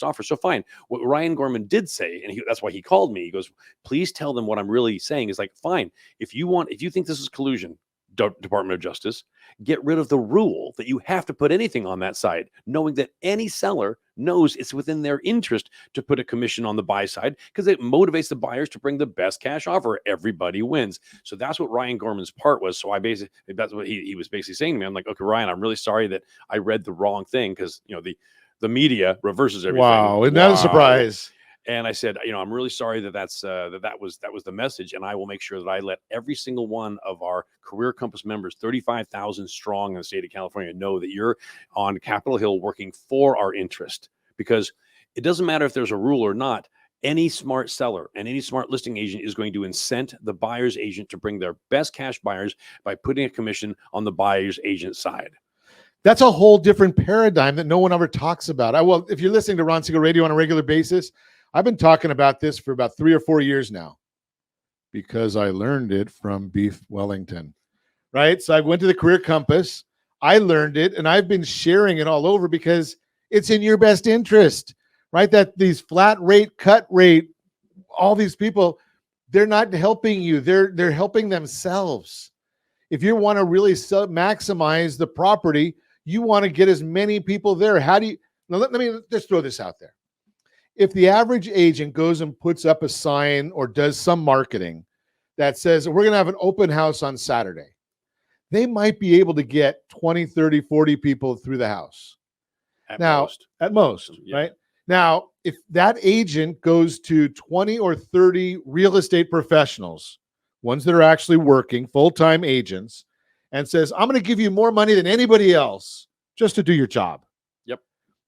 offer. So fine, what Ryan Gorman did say, and that's why he called me. He goes, please tell them what I'm really saying is, like, fine, if you think this is collusion, Department of Justice, get rid of the rule that you have to put anything on that side, knowing that any seller knows it's within their interest to put a commission on the buy side, because it motivates the buyers to bring the best cash offer. Everybody wins. So that's what Ryan Gorman's part was. So that's what he was basically saying to me. I'm like, okay, Ryan, I'm really sorry that I read the wrong thing, because the media reverses everything. Wow, isn't that a surprise? And I said, I'm really sorry that that was the message, and I will make sure that I let every single one of our Career Compass members, 35,000 strong in the state of California, know that you're on Capitol Hill working for our interest, because it doesn't matter if there's a rule or not. Any smart seller and any smart listing agent is going to incent the buyer's agent to bring their best cash buyers by putting a commission on the buyer's agent side. That's a whole different paradigm that no one ever talks about. If you're listening to Ron Siegel Radio on a regular basis, I've been talking about this for about 3 or 4 years now, because I learned it from Beef Wellington, right? So I went to the Career Compass, I learned it, and I've been sharing it all over because it's in your best interest, right? That these flat rate, cut rate, all these people, they're not helping you. They're helping themselves. If you want to really maximize the property, you want to get as many people there. How do you, now let me just throw this out there. If the average agent goes and puts up a sign or does some marketing that says, we're going to have an open house on Saturday, they might be able to get 20, 30, 40 people through the house. At most, yeah. Right? Now, if that agent goes to 20 or 30 real estate professionals, ones that are actually working, full-time agents, and says, I'm going to give you more money than anybody else just to do your job.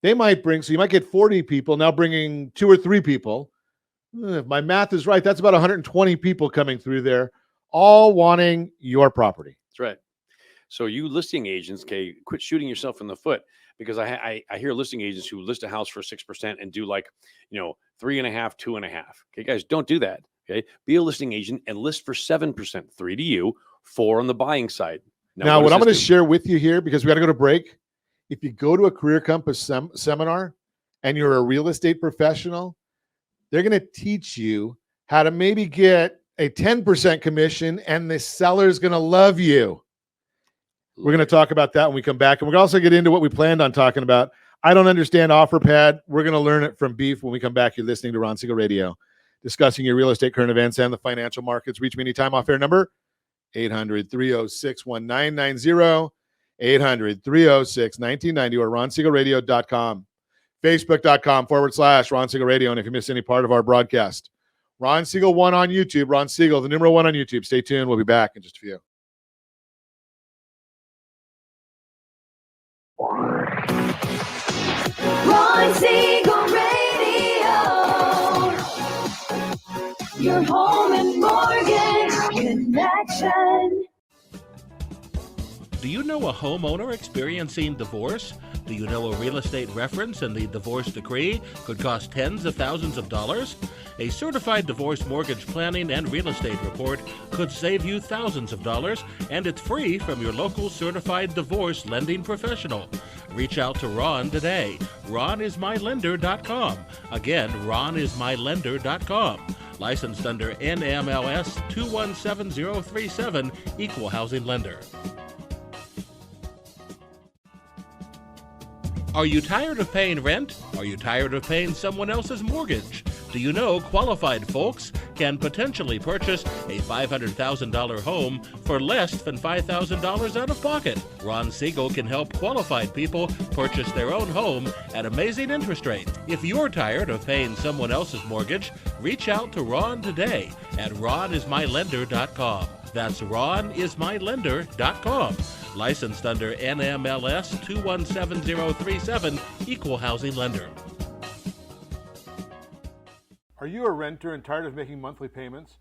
They might so you might get 40 people, now bringing 2 or 3 people. If my math is right, that's about 120 people coming through there, all wanting your property. That's right. So you listing agents, okay, quit shooting yourself in the foot, because I hear listing agents who list a house for 6% and do 3.5%, 2.5%. Okay, guys, don't do that. Okay, be a listing agent and list for 7%, 3 to you, 4 on the buying side. Now what I'm going to share with you here, because we got to go to break. If you go to a Career Compass seminar and you're a real estate professional, they're going to teach you how to maybe get a 10% commission, and the seller's going to love you. We're going to talk about that when we come back. And we're going to also get into what we planned on talking about. I don't understand OfferPad. We're going to learn it from Beef when we come back. You're listening to Ron Siegel Radio, discussing your real estate current events and the financial markets. Reach me anytime. Off-air number, 800-306-1990, 800-306-1990, or ronsiegelradio.com, facebook.com/Ron Siegel Radio. And if you miss any part of our broadcast, Ron Siegel 1 on YouTube, Ron Siegel, the number 1 on YouTube. Stay tuned. We'll be back in just a few. Ron Siegel Radio. Your home and mortgage connection. Do you know a homeowner experiencing divorce? Do you know a real estate reference and the divorce decree could cost tens of thousands of dollars? A certified divorce mortgage planning and real estate report could save you thousands of dollars, and it's free from your local certified divorce lending professional. Reach out to Ron today. RonIsMyLender.com. Again, RonIsMyLender.com. Licensed under NMLS 217037, Equal Housing Lender. Are you tired of paying rent? Are you tired of paying someone else's mortgage? Do you know qualified folks can potentially purchase a $500,000 home for less than $5,000 out of pocket? Ron Siegel can help qualified people purchase their own home at amazing interest rates. If you're tired of paying someone else's mortgage, reach out to Ron today at RonIsMyLender.com. That's RonIsMyLender.com. Licensed under NMLS 217037, Equal Housing Lender. Are you a renter and tired of making monthly payments?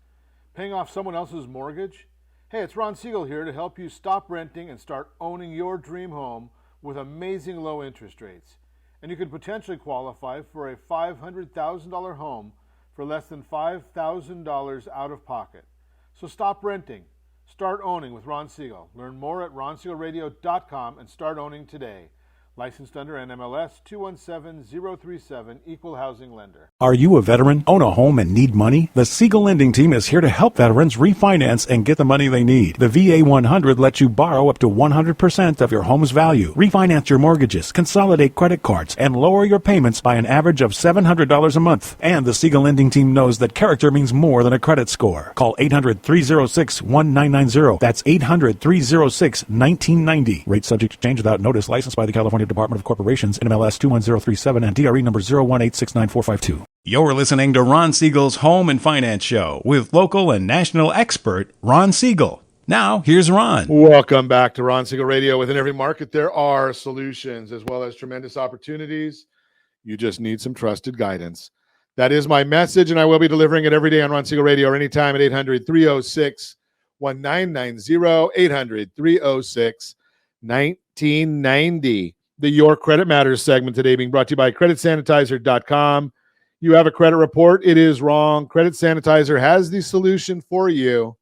Paying off someone else's mortgage? Hey, it's Ron Siegel here to help you stop renting and start owning your dream home with amazing low interest rates. And you could potentially qualify for a $500,000 home for less than $5,000 out of pocket. So stop renting. Start owning with Ron Siegel. Learn more at ronsiegelradio.com and start owning today. Licensed under NMLS 217037, Equal Housing Lender. Are you a veteran, own a home, and need money? The Siegel Lending Team is here to help veterans refinance and get the money they need. The VA 100 lets you borrow up to 100% of your home's value, refinance your mortgages, consolidate credit cards, and lower your payments by an average of $700 a month. And the Siegel Lending Team knows that character means more than a credit score. Call 800-306-1990. That's 800-306-1990. Rate subject to change without notice. Licensed by the California Department of Corporations, NMLS 21037, and DRE number 018694552. You're listening to Ron Siegel's Home and Finance Show with local and national expert Ron Siegel. Now, here's Ron. Welcome back to Ron Siegel Radio. Within every market, there are solutions as well as tremendous opportunities. You just need some trusted guidance. That is my message, and I will be delivering it every day on Ron Siegel Radio or anytime at 800-306-1990, 800-306-1990. The Your Credit Matters segment today being brought to you by CreditSanitizer.com. You have a credit report, it is wrong. Credit Sanitizer has the solution for you.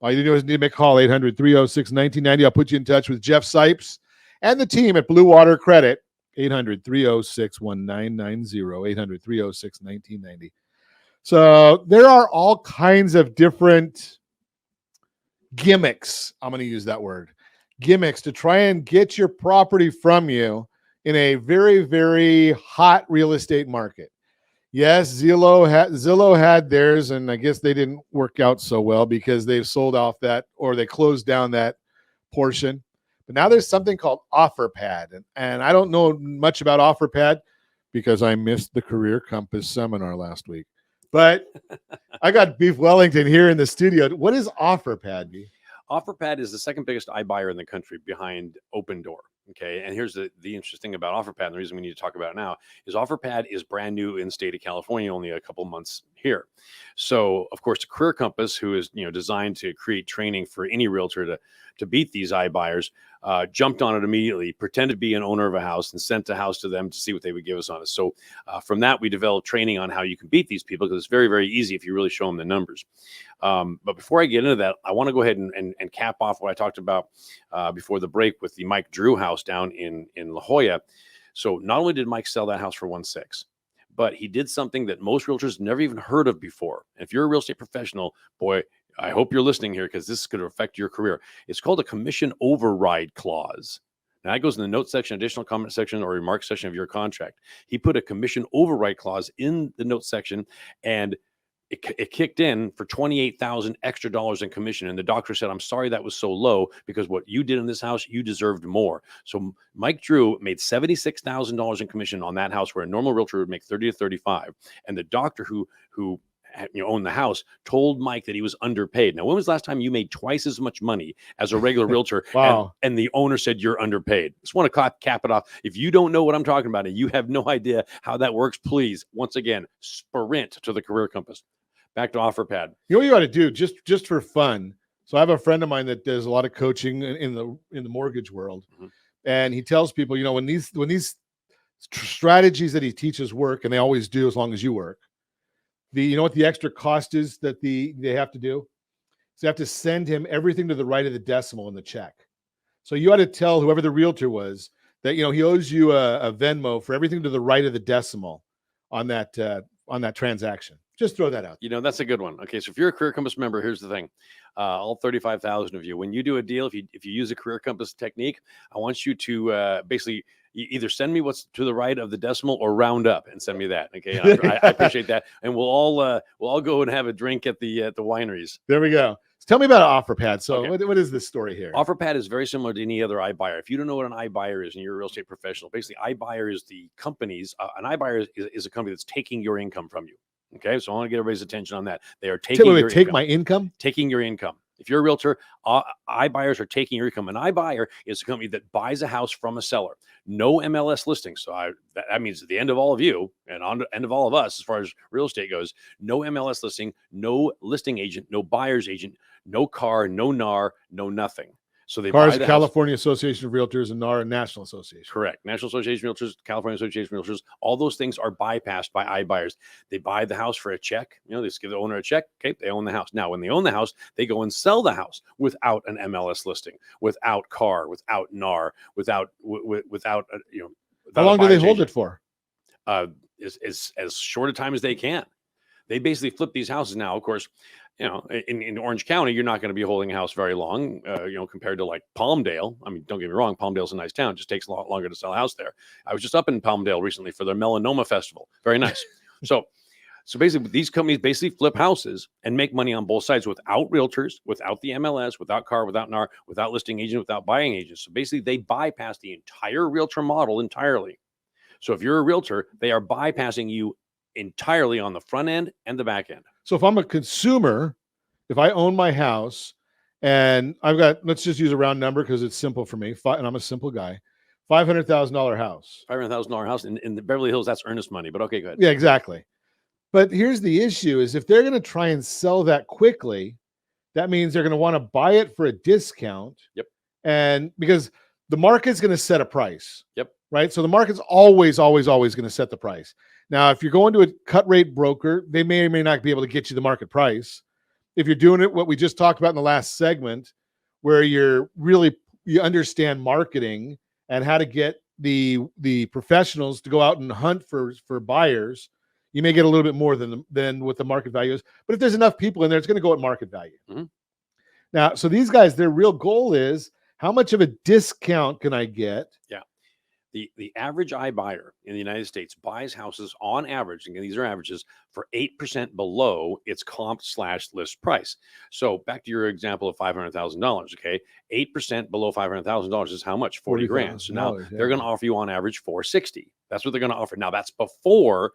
All you do is need to make a call, 800-306-1990. I'll put you in touch with Jeff Sipes and the team at Blue Water Credit, 800-306-1990, 800-306-1990. So there are all kinds of different gimmicks. I'm going to use that word. Gimmicks to try and get your property from you in a very, very hot real estate market. Yes, Zillow had theirs, and I guess they didn't work out so well because they've sold off that, or they closed down that portion. But now there's something called OfferPad, and I don't know much about OfferPad because I missed the Career Compass seminar last week. But I got Beef Wellington here in the studio. What is OfferPad, Beef? OfferPad is the second biggest iBuyer in the country behind Open Door. Okay. And here's the interesting thing about OfferPad. And the reason we need to talk about it now is OfferPad is brand new in the state of California, only a couple months here. So, of course, the Career Compass, who is designed to create training for any realtor to beat these iBuyers, jumped on it immediately, pretended to be an owner of a house, and sent the house to them to see what they would give us on it. So from that, we developed training on how you can beat these people, because it's very, very easy if you really show them the numbers. But before I get into that, I want to go ahead and cap off what I talked about before the break with the Mike Drew house down in La Jolla. So not only did Mike sell that house for 1.6, but he did something that most realtors never even heard of before. And if you're a real estate professional, boy, I hope you're listening here, because this is going to affect your career. It's called a commission override clause. Now that goes in the note section, additional comment section, or remarks section of your contract. He put a commission override clause in the note section, and it kicked in for $28,000 extra in commission. And the doctor said, I'm sorry that was so low, because what you did in this house, you deserved more. So Mike Drew made $76,000 in commission on that house, where a normal realtor would make 30 to 35. And the doctor who owned the house told Mike that he was underpaid. Now, when was the last time you made twice as much money as a regular realtor? Wow. And the owner said you're underpaid? Just want to cap it off. If you don't know what I'm talking about and you have no idea how that works, please, once again, sprint to the Career Compass. Back to OfferPad. You know what you ought to do, just for fun. So I have a friend of mine that does a lot of coaching in the mortgage world, and he tells people, when these strategies that he teaches work, and they always do as long as you work. You know what the extra cost is that they have to do? So you have to send him everything to the right of the decimal in the check. So you ought to tell whoever the realtor was that he owes you a Venmo for everything to the right of the decimal on that transaction. Just throw that out. That's a good one. Okay, so if you're a Career Compass member, here's the thing. All 35,000 of you, when you do a deal, if you use a Career Compass technique, I want you to basically either send me what's to the right of the decimal or round up and send me that. Okay, I appreciate that, and we'll all go and have a drink at the wineries. There we go. So tell me about OfferPad. So okay. What is this story here? OfferPad is very similar to any other iBuyer. If you don't know what an iBuyer is and you're a real estate professional, basically iBuyer is the companies. An iBuyer is a company that's taking your income from you. Okay, so I want to get everybody's attention on that. They are taking your income. My income? Taking your income. If you're a realtor, iBuyers are taking your income. An iBuyer is a company that buys a house from a seller. No MLS listing. So that means at the end of all of you and on the end of all of us, as far as real estate goes, no MLS listing, no listing agent, no buyer's agent, no car, no NAR, no nothing. So they CAR's buy the California Association of Realtors, and NAR, National Association. Correct. National Association of Realtors, California Association of Realtors, all those things are bypassed by iBuyers. They buy the house for a check. They just give the owner a check. Okay, they own the house. Now, when they own the house, they go and sell the house without an MLS listing, without CAR, without NAR, without How long do they hold it for? As short a time as they can. They basically flip these houses now. Of course, in Orange County, you're not going to be holding a house very long, compared to like Palmdale. I mean, don't get me wrong, Palmdale's a nice town. It just takes a lot longer to sell a house there. I was just up in Palmdale recently for their Melanoma Festival. Very nice. So basically, these companies basically flip houses and make money on both sides without realtors, without the MLS, without CAR, without NAR, without listing agent, without buying agents. So basically, they bypass the entire realtor model entirely. So if you're a realtor, they are bypassing you entirely on the front end and the back end. So if I'm a consumer, if I own my house and I've got, let's just use a round number because it's simple for me, and I'm a simple guy, $500,000 house. $500,000 house in the Beverly Hills, that's earnest money, but okay, go ahead. Yeah, exactly. But here's the issue is if they're going to try and sell that quickly, that means they're going to want to buy it for a discount. Yep. And because the market's going to set a price. Yep. Right. So the market's always going to set the price. Now, if you're going to a cut rate broker, they may or may not be able to get you the market price. If you're doing it, what we just talked about in the last segment, where you understand marketing and how to get the professionals to go out and hunt for buyers, you may get a little bit more than what the market value is. But if there's enough people in there, it's going to go at market value. Mm-hmm. Now, so these guys, their real goal is how much of a discount can I get? Yeah. The average iBuyer in the United States buys houses on average, and these are averages, for 8% below its comp/list price. So back to your example of $500,000, okay? 8% below $500,000 is how much? 40 grand. So now they're going to offer you on average $460. That's what they're going to offer. Now that's before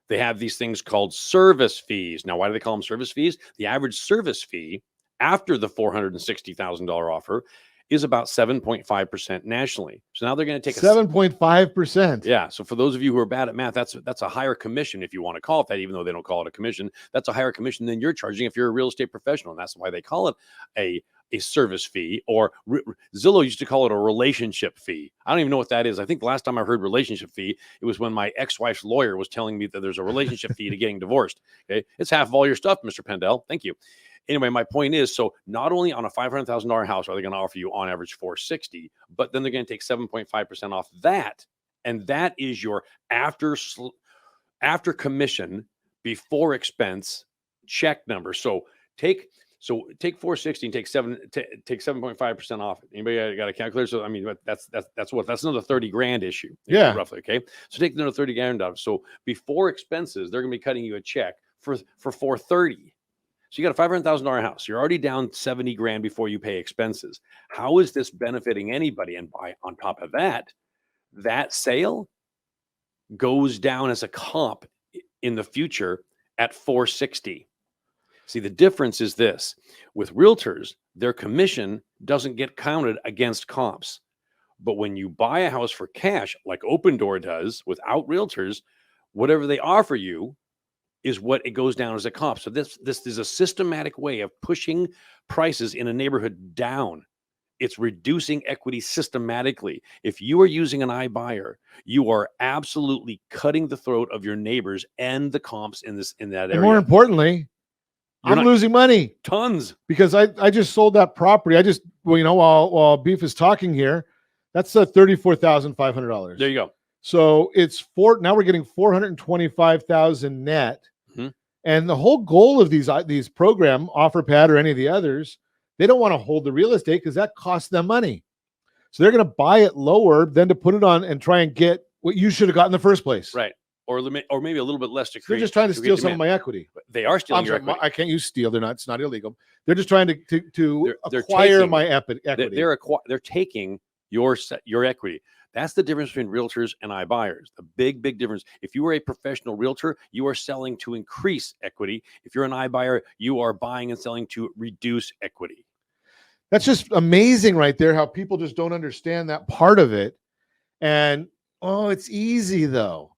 they have these things called service fees. Now, why do they call them service fees? The average service fee after the $460,000 offer is about 7.5% nationally. So now they're going to take 7.5%. Yeah. So for those of you who are bad at math, that's a higher commission, if you want to call it that, even though they don't call it a commission. That's a higher commission than you're charging if you're a real estate professional. And that's why they call it a service fee, or Zillow used to call it a relationship fee. I don't even know what that is. I think the last time I heard relationship fee, it was when my ex-wife's lawyer was telling me that there's a relationship fee to getting divorced. Okay. It's half of all your stuff, Mr. Pendell. Thank you. Anyway, my point is, so not only on a $500,000 house are they going to offer you on average $460, but then they're going to take 7.5% off that. And that is your after commission, before expense check number. So take So take 460 and take 7.5% off. Anybody got a calculator? So I mean, that's another 30 grand issue. Yeah. Roughly. Okay. So take another 30 grand out. So before expenses, they're going to be cutting you a check for 430. So you got a $500,000 house. You're already down 70 grand before you pay expenses. How is this benefiting anybody? And on top of that, that sale goes down as a comp in the future at 460. See, the difference is this. With realtors, their commission doesn't get counted against comps. But when you buy a house for cash, like Open Door does without realtors, whatever they offer you is what it goes down as a comp. So this is a systematic way of pushing prices in a neighborhood down. It's reducing equity systematically. If you are using an iBuyer, you are absolutely cutting the throat of your neighbors and the comps in that area. And more importantly, I'm losing money. Tons. Because I just sold that property. While Beef is talking here, that's $34,500. There you go. So now we're getting $425,000 net. Mm-hmm. And the whole goal of these program, OfferPad or any of the others, they don't want to hold the real estate because that costs them money. So they're going to buy it lower than to put it on and try and get what you should have got in the first place. Right. Or maybe a little bit less to create. They're just trying to steal some of my equity. They are stealing your equity. I can't use steal. It's not illegal. They're just trying to acquire my equity. They're taking your equity. That's the difference between realtors and iBuyers. The big difference. If you are a professional realtor, you are selling to increase equity. If you're an iBuyer, you are buying and selling to reduce equity. That's just amazing right there, how people just don't understand that part of it. And, it's easy, though.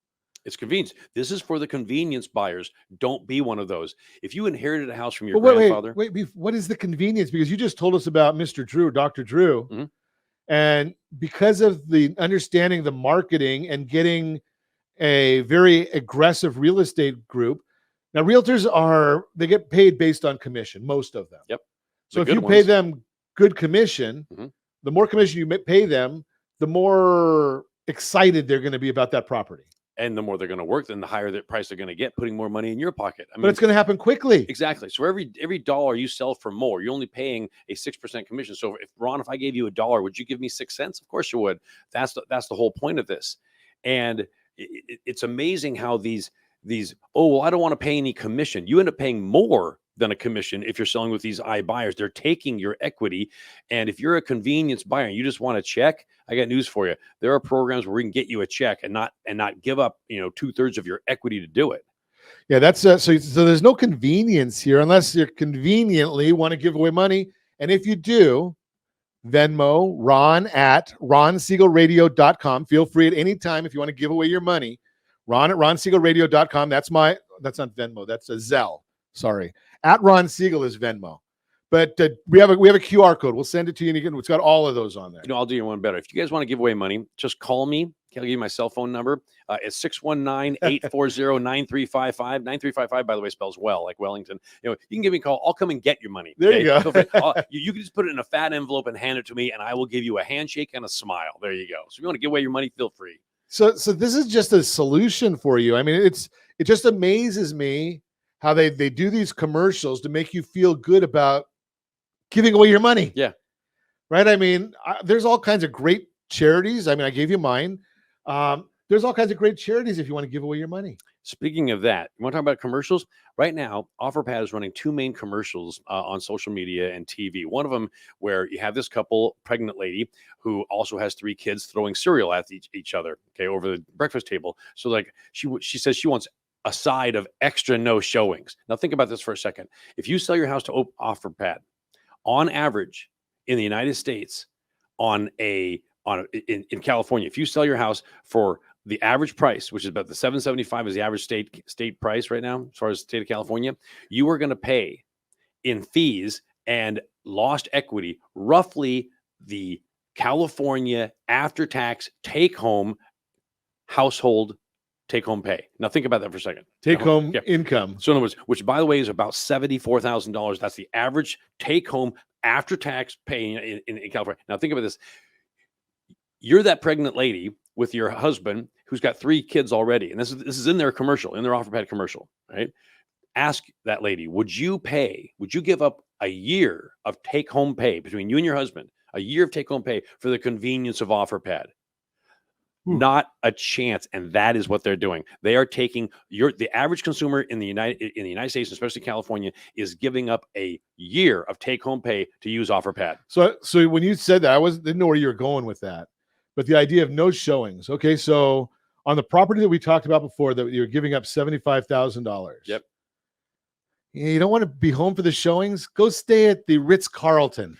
It's convenience. This is for the convenience buyers. Don't be one of those. If you inherited a house from your grandfather. Wait, what is the convenience? Because you just told us about Mr. Drew, Dr. Drew. Mm-hmm. And because of the understanding the marketing and getting a very aggressive real estate group. Now, realtors they get paid based on commission, most of them. Yep. So if you pay them good commission, mm-hmm. the more commission you pay them, the more excited they're going to be about that property. And the more they're going to work, then the higher the price they're going to get, putting more money in your pocket. But it's going to happen quickly. Exactly. So every dollar you sell for more, you're only paying a 6% commission. So if I gave you $1, would you give me 6 cents? Of course you would. That's the whole point of this. And it's amazing how these I don't want to pay any commission. You end up paying more than a commission if you're selling with these iBuyers. They're taking your equity. And if you're a convenience buyer and you just want a check, I got news for you. There are programs where we can get you a check and not give up 2/3 of your equity to do it. Yeah, that's so there's no convenience here unless you conveniently want to give away money. And if you do, Venmo Ron at ronsiegelradio.com. Feel free at any time if you want to give away your money. Ron at ronsiegelradio.com. That's not Venmo. That's a Zelle. Sorry. At Ron Siegel is Venmo. But we have a QR code. We'll send it to you. And it's got all of those on there. I'll do you one better. If you guys want to give away money, just call me. I'll give you my cell phone number. It's 619-840-9355. 9355, by the way, spells well, like Wellington. You can give me a call. I'll come and get your money. There you go. You can just put it in a fat envelope and hand it to me, and I will give you a handshake and a smile. There you go. So if you want to give away your money, feel free. So this is just a solution for you. I mean, it just amazes me how they do these commercials to make you feel good about giving away your money. Yeah. Right. I mean, there's all kinds of great charities. I mean, I gave you mine. There's all kinds of great charities if you want to give away your money. Speaking of that, you want to talk about commercials? Right now, OfferPad is running 2 main commercials on social media and TV. One of them where you have this pregnant lady who also has 3 kids throwing cereal at each other, over the breakfast table. So like she says she wants a side of extra no showings. Now think about this for a second. If you sell your house to OfferPad, on average in the United States, in California, if you sell your house for the average price, which is about the $775 is the average state price right now, as far as the state of California, you are going to pay in fees and lost equity roughly the California after-tax take-home household take-home pay. Now think about that for a second. Take-home income. So in other words, which by the way is about $74,000. That's the average take-home after-tax pay in California. Now think about this. You're that pregnant lady with your husband who's got 3 kids already, and this is in their commercial, in their OfferPad commercial, right? Ask that lady, would you give up a year of take-home pay between you and your husband, a year of take-home pay for the convenience of OfferPad. Not a chance, and that is what they're doing. They are taking the average consumer in the United States, especially California, is giving up a year of take-home pay to use OfferPad. So when you said that, didn't know where you were going with that, but the idea of no showings. Okay, so on the property that we talked about before, that you're giving up $75,000. Yep. You don't want to be home for the showings? Go stay at the Ritz-Carlton,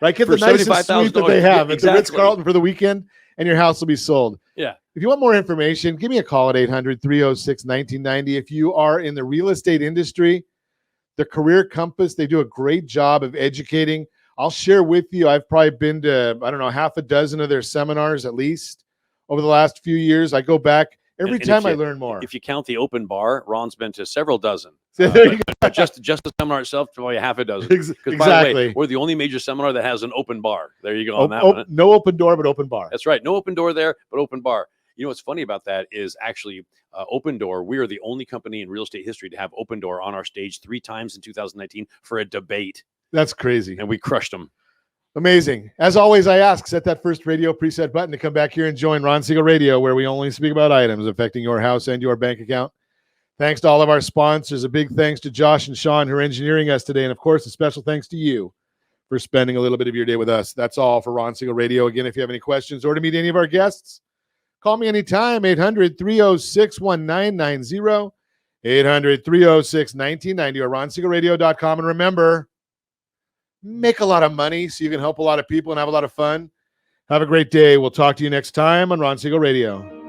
right? Get For the nicest suite that they have at the Ritz-Carlton for the weekend, and your house will be sold. Yeah. If you want more information, give me a call at 800-306-1990. If you are in the real estate industry, the Career Compass, they do a great job of educating. I'll share with you, I've probably been to, I don't know, half a dozen of their seminars at least over the last few years. I go back every time I learn more. If you count the open bar, Ron's been to several dozen. But just the seminar itself, probably half a dozen. Exactly. By the way, we're the only major seminar that has an open bar. There you go on that one. No open door, but open bar. That's right. No open door there, but open bar. You know what's funny about that is actually Open Door. We are the only company in real estate history to have Open Door on our stage 3 times in 2019 for a debate. That's crazy. And we crushed them. Amazing. As always, I ask, set that first radio preset button to come back here and join Ron Siegel Radio, where we only speak about items affecting your house and your bank account. Thanks to all of our sponsors. A big thanks to Josh and Sean who are engineering us today. And, of course, a special thanks to you for spending a little bit of your day with us. That's all for Ron Siegel Radio. Again, if you have any questions or to meet any of our guests, call me anytime, 800-306-1990, 800-306-1990, or ronsiegelradio.com. And remember, make a lot of money so you can help a lot of people and have a lot of fun. Have a great day. We'll talk to you next time on Ron Siegel Radio.